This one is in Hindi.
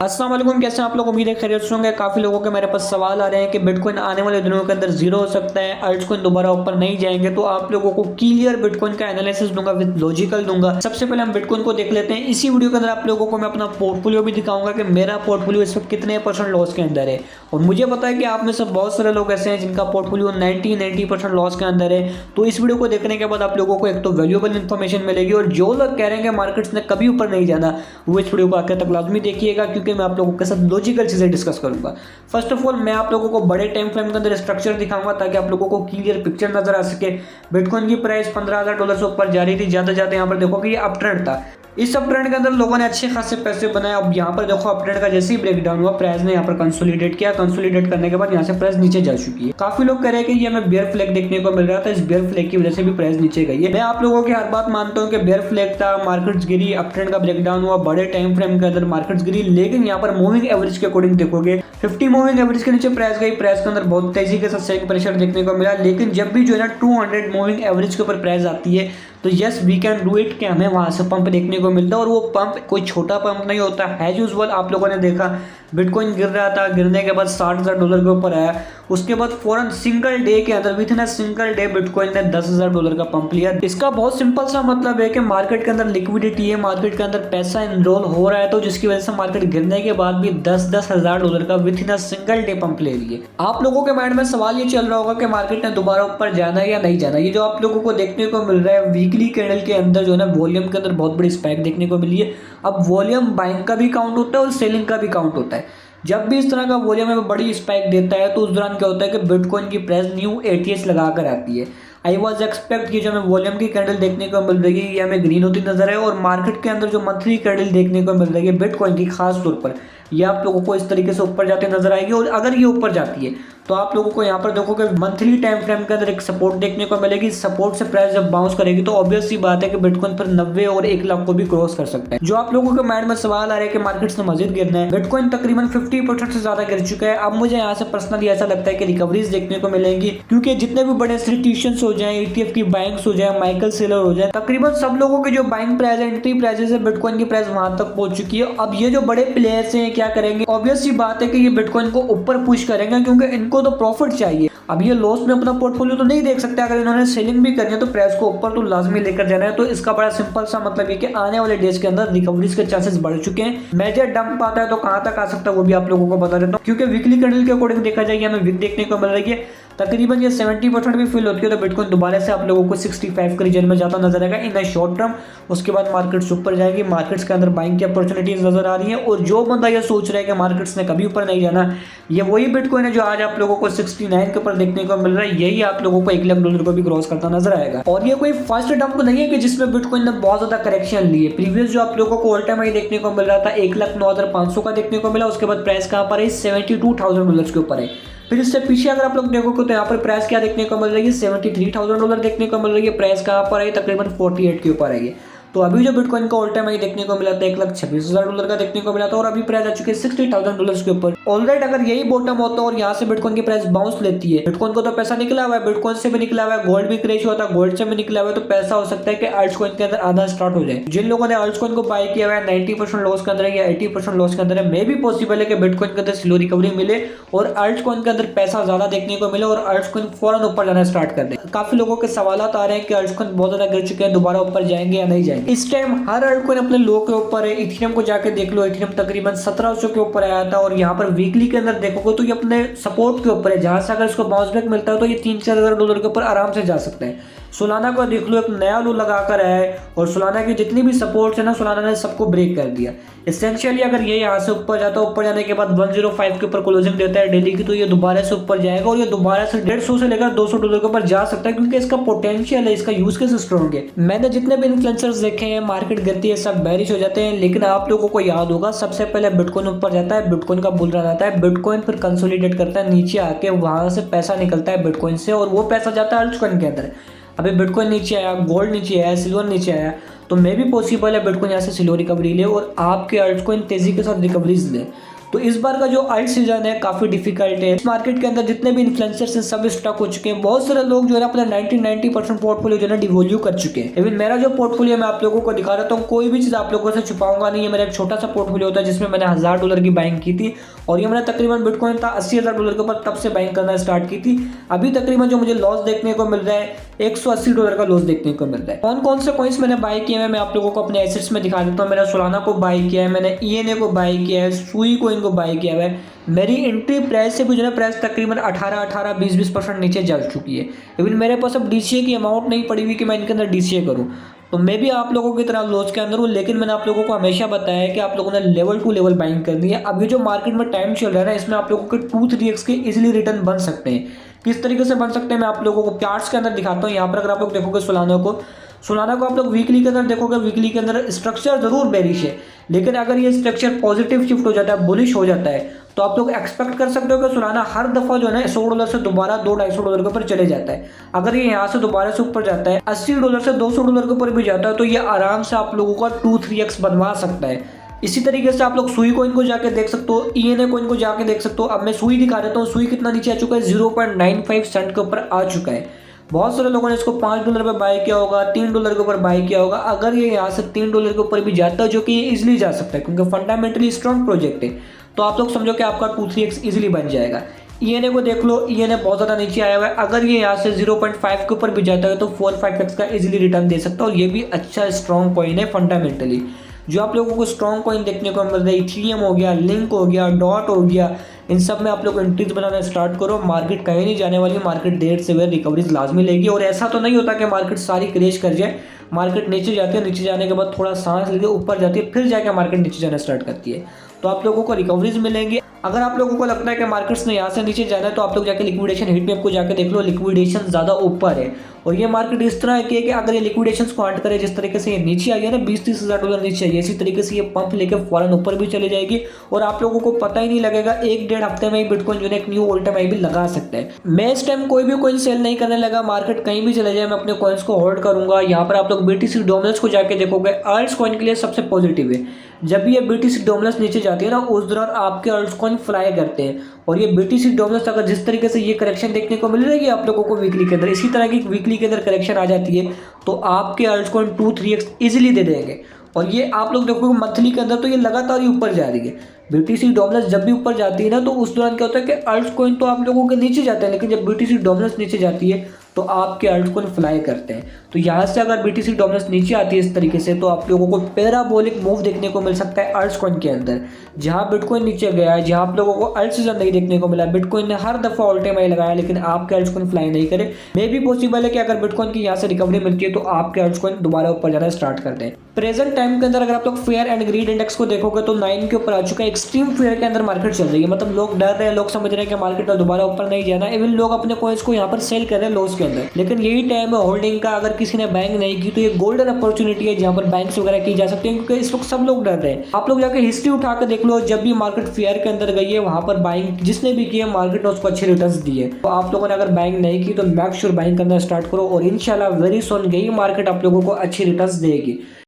अस्सलाम वालेकुम, कैसे हैं आप लोग। उम्मीद है खैरियत से होंगे। काफ़ी लोगों के मेरे पास सवाल आ रहे हैं कि बिटकॉइन आने वाले दिनों के अंदर जीरो हो सकता है, अल्टकॉइन दोबारा ऊपर नहीं जाएंगे। तो आप लोगों को क्लियर बिटकॉइन का एनालिसिस दूंगा, विद लॉजिकल दूंगा। सबसे पहले हम बिटकॉइन को देख लेते हैं। इसी वीडियो के अंदर आप लोगों को मैं अपना पोर्टफोलियो भी दिखाऊंगा कि मेरा पोर्टफोलियो इस वक्त कितने % लॉस के अंदर है। और मुझे पता है कि आप में से बहुत सारे लोग ऐसे हैं जिनका पोर्टफोलियो 90% लॉस के अंदर है। तो इस वीडियो को देखने के बाद आप लोगों को एक तो वैल्यूएबल इन्फॉर्मेशन मिलेगी, और जो लोग कह रहे हैं कि मार्केट्स ने कभी ऊपर नहीं जाना, वो इस वीडियो को आखिर तक लाजमी देखिएगा, क्योंकि मैं आप लोगों के साथ लॉजिकल चीजें डिस्कस करूंगा। फर्स्ट ऑफ ऑल मैं आप लोगों को बड़े टाइम फ्रेम के अंदर स्ट्रक्चर दिखाऊंगा ताकि आप लोगों को क्लियर पिक्चर नजर आ सके। बिटकॉइन की प्राइस $15,000 से ऊपर जा रही थी, जाते जाते यहाँ पर देखो कि ये अप ट्रेंड था। इस अप ट्रेंड के अंदर लोगों ने अच्छे खासे पैसे बनाए। अब यहाँ पर देखो अप ट्रेंड का जैसे ही ब्रेक डाउन हुआ, प्राइस ने यहाँ पर कंसोलिडेट किया। कंसोलिडेट करने के बाद यहाँ से प्राइस नीचे जा चुकी है। काफी लोग कह रहे हैं कि ये हमें बेयर फ्लैग देखने को मिल रहा था, इस बेयर फ्लैग की वजह से भी प्राइस नीचे गई है। मैं आप लोगों की हर बात मानता हूँ कि बेयर फ्लैग था, मार्केट्स गिरी, अप ट्रेंड का ब्रेक डाउन हुआ, बड़े टाइम फ्रेम के अंदर मार्केट्स गिरी। लेकिन यहाँ पर मूविंग एवरेज के अकॉर्डिंग देखोगे 50 मूविंग एवरेज के नीचे प्राइस गई। प्राइस के अंदर बहुत तेजी के साथ सेलिंग प्रेशर देखने को मिला। लेकिन जब भी जो है ना 200 मूविंग एवरेज के ऊपर प्राइस आती है, तो yes we can do it, कि हमें वहां से पंप देखने को मिलता है। और वो पंप कोई छोटा पंप नहीं होता। एज यूजुअल आप लोगों ने देखा बिटकॉइन गिर रहा था, गिरने के बाद $60,000 के ऊपर आया। उसके बाद फौरन सिंगल डे के अंदर, with in single day bitcoin ने $10,000 का पंप लिया। इसका बहुत सिंपल सा मतलब है कि मार्केट के अंदर लिक्विडिटी है, मार्केट के अंदर पैसा इनरोल हो रहा है, तो जिसकी वजह से मार्केट गिरने के बाद भी $10,000 का with in single day pump ले लिए। आप लोगों के माइंड में सवाल ये चल रहा होगा कि मार्केट ने दोबारा ऊपर जाना है या नहीं जाना। ये जो आप लोगों को देखने को मिल रहा है वीकली कैंडल के अंदर जो है ना, वॉल्यूम के अंदर बहुत बड़ी स्पाइक देखने को मिली है। अब वॉल्यूम बाइंग का भी काउंट होता है और सेलिंग का भी काउंट होता है। जब भी इस तरह का वॉल्यूम में बड़ी स्पाइक देता है, तो उस दौरान क्या होता है कि बिटकॉइन की प्राइस न्यू एटीएस लगा कर आती है। आई वॉज एक्सपेक्ट कि जो हमें वॉल्यूम की कैंडल देखने को मिल रही है, ये हमें ग्रीन होती नजर है। और मार्केट के अंदर जो मंथली कैंडल देखने को मिल रही है बिटकॉइन की, खास तौर पर ये आप लोगों को इस तरीके से ऊपर जाते नजर आएगी। और अगर ये ऊपर जाती है तो आप लोगों को यहाँ पर देखो कि मंथली टाइम फ्रेम के अंदर एक सपोर्ट देखने को मिलेगी। सपोर्ट से प्राइस जब बाउंस करेगी तो ऑब्वियस सी बात है कि बिटकॉइन पर 90 और 1 लाख को भी क्रॉस कर सकता है। जो आप लोगों के माइंड में सवाल आ रहा है कि मार्केट्स ने मजीद गिरना है, बिटकॉइन तकरीबन 50% से ज्यादा गिर चुका है। अब मुझे यहाँ से पर्सनली ऐसा लगता है कि रिकवरीज देखने को मिलेंगी, क्योंकि जितने भी बड़े इंस्टीट्यूशंस हो जाए, ETF की बैंक्स हो जाए, माइकल सेलर हो जाए, तकरीबन सब लोगों की जो बाइंग प्राइस है, एंट्री प्राइस है, बिटकॉइन की प्राइस वहां तक पहुंच चुकी है। अब ये जो बड़े प्लेयर्स हैं क्या करेंगे? ऑब्वियस सी बात है कि ये बिटकॉइन को ऊपर पुश करेंगे, क्योंकि इनको तो प्रॉफिट चाहिए। अब ये लॉस में अपना पोर्टफोलियो तो नहीं देख सकते। अगर इन्होंने सेलिंग भी करनी है तो प्राइस को ऊपर तो लाजमी लेकर जाना है। तो इसका बड़ा सिंपल सा मतलब है कि आने वाले डेज के अंदर रिकवरीज के चांसेस बढ़ चुके हैं। मेजर डंप आता है तो कहां तक आ सकता है वो भी आप लोगों को बता देता हूं, क्योंकि वीकली कैंडल के अकॉर्डिंग देखा जाए हमें वीक देखने को मिल रही है। तकरीबन ये 70% भी फील होती है, तो बिटकॉइन दोबारा से आप लोगों को 65 के रीजन में जाता नजर आएगा इन अ शॉर्ट टर्म। उसके बाद मार्केट्स ऊपर जाएंगी, मार्केट्स के अंदर बाइंग की अपॉर्चुनिटीज नजर आ रही है। और जो बंदा ये सोच रहा है कि मार्केट्स ने कभी ऊपर नहीं जाना, ये वही बिटकॉइन है जो आज आप लोगों को 69 के ऊपर देखने को मिल रहा है। यही आप लोगों को $1 लाख को भी क्रॉस करता नजर आएगा। और ये कोई फर्स्ट डंप नहीं है कि जिसमें बिटकॉइन ने बहुत ज्यादा करेक्शन ली है। प्रीवियस जो आप लोगों को ऑल टाइम हाई देखने को मिल रहा था 1,09,500 का देखने को मिला। उसके बाद प्राइस कहां पर है? $72,000 के ऊपर है। फिर इससे पीछे अगर आप लोग देखोगे तो यहाँ पर प्राइस क्या देखने को मिल रही है? $73,000 देखने को मिल रही है। प्राइस कहाँ पर है? तकरीबन 48 के ऊपर है। तो अभी जो बिटकॉइन का ऑल टाइम हाई देखने को मिला था $1,26,000 का देखने को मिला था, और अभी प्राइस आ चुकी है $60,000 के ऊपर। ऑलराइट, अगर यही बॉटम होता और यहाँ से बिटकॉइन की प्राइस बाउंस लेती है, बिटकॉइन को तो पैसा निकला हुआ है, बिटकॉइन से भी निकला हुआ है, गोल्ड भी क्रैश हुआ था, गोल्ड से भी निकला हुआ है, तो पैसा हो सकता है कि अल्टकॉइन के अंदर आना स्टार्ट हो जाए। जिन लोगों ने अल्टकॉइन को बाय किया हुआ है 90% लॉस के अंदर है या 80% लॉस के अंदर है, मे भी पॉसिबल है कि बिटकॉइन के अंदर स्लो रिकवरी मिले और अल्टकॉइन के अंदर पैसा ज्यादा देखने को मिले और अल्टकॉइन फौरन ऊपर जाना स्टार्ट कर दे। काफी लोगों के सवाल आ रहे हैं कि अल्टकॉइन बहुत ज्यादा गिर चुके हैं, दोबारा ऊपर जाएंगे या नहीं जाएंगे। इस टाइम हर अल्टकॉइन अपने लो के ऊपर है। इथेरियम को जाके देख लो, इथेरियम तकरीबन 1700 के ऊपर आया था, और यहाँ पर वीकली के अंदर देखोगे तो ये अपने सपोर्ट के ऊपर है, जहां से अगर इसको बाउंस बैक मिलता है तो ये $3-4 के ऊपर आराम से जा सकते हैं। सोलाना को देख लो, एक नया लो लगा कर आया है, और सोलाना की जितनी भी सपोर्ट है ना, सोलाना ने सबको ब्रेक कर दिया। एसेंशियली अगर ये यहाँ से ऊपर जाता है, ऊपर जाने के बाद 105 के ऊपर क्लोजिंग देता है डेली की, तो ये दोबारा से ऊपर जाएगा और ये दोबारा से 150 से लेकर $200 के ऊपर जा सकता है, क्योंकि इसका पोटेंशियल है, इसका यूज केस स्ट्रॉन्ग है। मैंने जितने भी इन्फ्लुएंसर्स देखे हैं, मार्केट गिरती है सब बैरिश हो जाते हैं, लेकिन आप लोगों को याद होगा सबसे पहले बिटकॉइन ऊपर जाता है, बिटकॉइन का बुल रन आता है, बिटकॉइन फिर कंसोलिडेट करता है, नीचे आके वहां से पैसा निकलता है बिटकॉइन से, और वो पैसा जाता है अल्टकॉइन के अंदर। अभी बिटकॉइन नीचे आया, गोल्ड नीचे आया, सिल्वर नीचे आया, तो मे भी पॉसिबल है बिटकॉइन यहाँ से स्लो रिकवरी ले और आपके अल्टकॉइन तेजी के साथ रिकवरीज ले। तो इस बार का जो अल्ट सीजन है काफी डिफिकल्ट है। इस मार्केट के अंदर जितने भी इन्फ्लुएंसर्स हैं सब स्टक हो चुके हैं। बहुत सारे लोग जो है अपना 90% पोर्टफोलियो जो है डिवोल्यू कर चुके हैं। इवन मेरा जो पोर्टफोलियो मैं आप लोगों को दिखा रहा हूँ, कोई भी चीज आप लोगों से छुपाऊंगा नहीं है। मेरा एक छोटा सा पोर्टफोलियो होता है जिसमें मैंने $1000 की बाइंग की थी और ये मैंने तकरीबन बिटकॉइन था $80,000 के ऊपर, तब से बाइंग करना स्टार्ट की थी। अभी तकरीबन जो मुझे लॉस देखने को मिल रहा है $180 का लॉस देखने को मिल रहा है। कौन कौन से कॉइन्स मैंने बाय किए हैं मैं आप लोगों को अपने एसेट्स में दिखा देता हूँ। मैंने सोलाना को बाय किया है, मैंने ईएनए को बाय किया है, सुई कॉइन को बाय किया है। मेरी एंट्री प्राइस से भी जो है प्राइस तकरीबन 18-20% नीचे जा चुकी है। इवन मेरे पास अब डीसीए की अमाउंट नहीं पड़ी हुई कि मैं इनके अंदर डीसीए करूँ। तो मैं भी आप लोगों की तरह लॉस के अंदर हूँ, लेकिन मैंने आप लोगों को हमेशा बताया है कि आप लोगों ने लेवल टू लेवल बाइंग करनी है। अब ये जो मार्केट में टाइम चल रहा है ना, इसमें आप लोगों के 2-3x के इजीली रिटर्न बन सकते हैं। किस तरीके से बन सकते हैं मैं आप लोगों को चार्ट्स के अंदर दिखाता हूँ। यहाँ पर अगर आप लोग देखोगे सोलाना को आप लोग वीकली के अंदर देखोगे, वीकली के अंदर स्ट्रक्चर जरूर बेरिश है, लेकिन अगर ये स्ट्रक्चर पॉजिटिव शिफ्ट हो जाता है, बुलिश हो जाता है, तो आप लोग एक्सपेक्ट कर सकते हो कि सोलाना हर दफा जो है $100 से दोबारा $200-250 के ऊपर चले जाता है। अगर ये यहाँ से दोबारा से ऊपर जाता है, $80 से $200 के ऊपर भी जाता है, तो ये आराम से आप लोगों का 2-3x बनवा सकता है। इसी तरीके से आप लोग सुई कॉइन को जाके देख सकते हो, ईएनए कॉइन को जाके देख सकते हो। अब मैं सुई दिखा देता हूँ, सुई कितना नीचे आ चुका है, 0.95 सेंट के ऊपर आ चुका है। बहुत सारे लोगों ने इसको $5 पे बाय किया होगा, $3 के ऊपर बाय किया होगा। अगर ये यहाँ से $3 के ऊपर भी जाता है, जो कि ये इजिली जा सकता है क्योंकि फंडामेंटली स्ट्रॉन्ग प्रोजेक्ट है, तो आप लोग समझो कि आपका 2-3x इजिली बन जाएगा। ईएनए को देख लो, ईएनए बहुत ज़्यादा नीचे आया हुआ है। अगर ये यहाँ से 0.5 के ऊपर भी जाता है तो 4-5x का इजिली रिटर्न दे सकता है, और ये भी अच्छा स्ट्रॉन्ग कॉइन है फंडामेंटली। जो आप लोगों को स्ट्रॉन्ग कॉइन देखने को मिल रहा है, इथेरियम हो गया, लिंक हो गया, डॉट हो गया, इन सब में आप लोग एंट्रीज बनाना स्टार्ट करो। मार्केट कहीं नहीं जाने वाली, मार्केट देर से देर रिकवरीज लाजमी लेगी। और ऐसा तो नहीं होता कि मार्केट सारी क्रैश कर जाए। मार्केट नीचे जाती है, नीचे जाने के बाद थोड़ा सांस लेके ऊपर जाती है, फिर जाके मार्केट नीचे जाना स्टार्ट करती है, तो आप लोगों को रिकवरीज मिलेंगी। अगर आप लोगों को लगता है कि मार्केट्स ने यहाँ से नीचे जाना है, तो आप लोग जाके लिक्विडेशन हीट मैप को जाके देख लो, लिक्विडेशन ज़्यादा ऊपर है। और ये मार्केट इस तरह की है कि अगर ये लिक्विडेशन को हंट करे, जिस तरीके से ये नीचे आई है ना, $20-30 नीचे आई है, इसी तरीके से ये पंप लेके फौरन ऊपर भी चले जाएगी और आप लोगों को पता ही नहीं लगेगा। 1-1.5 हफ्ते में ही बिटकॉइन जो है एक न्यू ऑल टाइम हाई भी लगा सकते हैं। मैं इस टाइम कोई भी कॉइन सेल नहीं करने लगा। मार्केट कहीं भी चले जाए, मैं अपने कॉइन्स को होल्ड करूंगा। यहाँ पर आप लोग BTC डोमिनेंस को जाके देखोगे, अल्ट्स कॉइन के लिए सबसे पॉजिटिव है। जब भी ये BTC डोमिनेंस नीचे जाती है ना, उस दौरान आपके अल्ट्स कॉइन फ्लाई करते हैं। और ये BTC डोमिनेंस अगर जिस तरीके से ये करेक्शन देखने को मिल रही है आप लोगों को वीकली के अंदर, इसी तरह की वीकली के अंदर करेक्शन आ जाती है, तो आपके अल्ट्स कॉइन 2-3x इजीली दे देंगे। और ये आप लोग देखोगे मंथली के अंदर तो ये लगातार ही ऊपर जा रही है। BTC डोमिनेंस जब भी ऊपर जाती है ना, तो उस दौरान क्या होता है कि अल्ट्स कॉइन तो आप लोगों के नीचे जाते हैं, लेकिन जब BTC डोमिनेंस नीचे जाती है तो आपके अल्ट कॉइन फ्लाई करते हैं। तो यहाँ से अगर BTC डोमिनेंस नीचे आती है इस तरीके से, तो आप लोगों को पैराबोलिक मूव देखने को मिल सकता है अल्ट कॉइन के अंदर। जहाँ बिटकॉइन नीचे गया है, जहाँ आप लोगों को अल्ट सीजन नहीं देखने को मिला, बिटकॉइन ने हर दफा ऑल टाइम हाई लगाया, लेकिन आपके अल्ट कॉइन फ्लाई नहीं करे। मे भी पॉसिबल है कि अगर बिटकॉइन की यहाँ से रिकवरी मिलती है तो आपके अल्ट कॉइन दोबारा ऊपर जाना स्टार्ट कर दें। प्रेजेंट टाइम के अंदर अगर आप लोग फेयर एंड ग्रीड इंडेक्स को देखोगे तो 9 के ऊपर आ चुका है। एक्सट्रीम फेयर के अंदर मार्केट चल रही है, मतलब लोग डर रहे हैं, लोग समझ रहे हैं कि मार्केट दोबारा ऊपर नहीं जाना। इवन लोग अपने कॉइन्स को यहाँ पर सेल कर रहे हैं लॉस के अंदर, लेकिन यही टाइम है होल्डिंग का। अगर किसी ने बैंक नहीं की तो ये गोल्डन अपॉर्चुनिटी है जहाँ पर बैंक्स वगैरह की जा सकती है, क्योंकि इस वक्त सब लोग डर रहे हैं। आप लोग जाके हिस्ट्री उठा के देख लो, जब भी मार्केट फेयर के अंदर गई है वहां पर बाइंग जिसने भी की है, मार्केट ने उसको अच्छे रिटर्न्स दिए। तो आप लोगों ने अगर बाइंग नहीं की तो मेक श्योर बाइंग करना स्टार्ट करो, और इंशाल्लाह वेरी सून यही मार्केट आप लोगों को अच्छी रिटर्न्स देगी।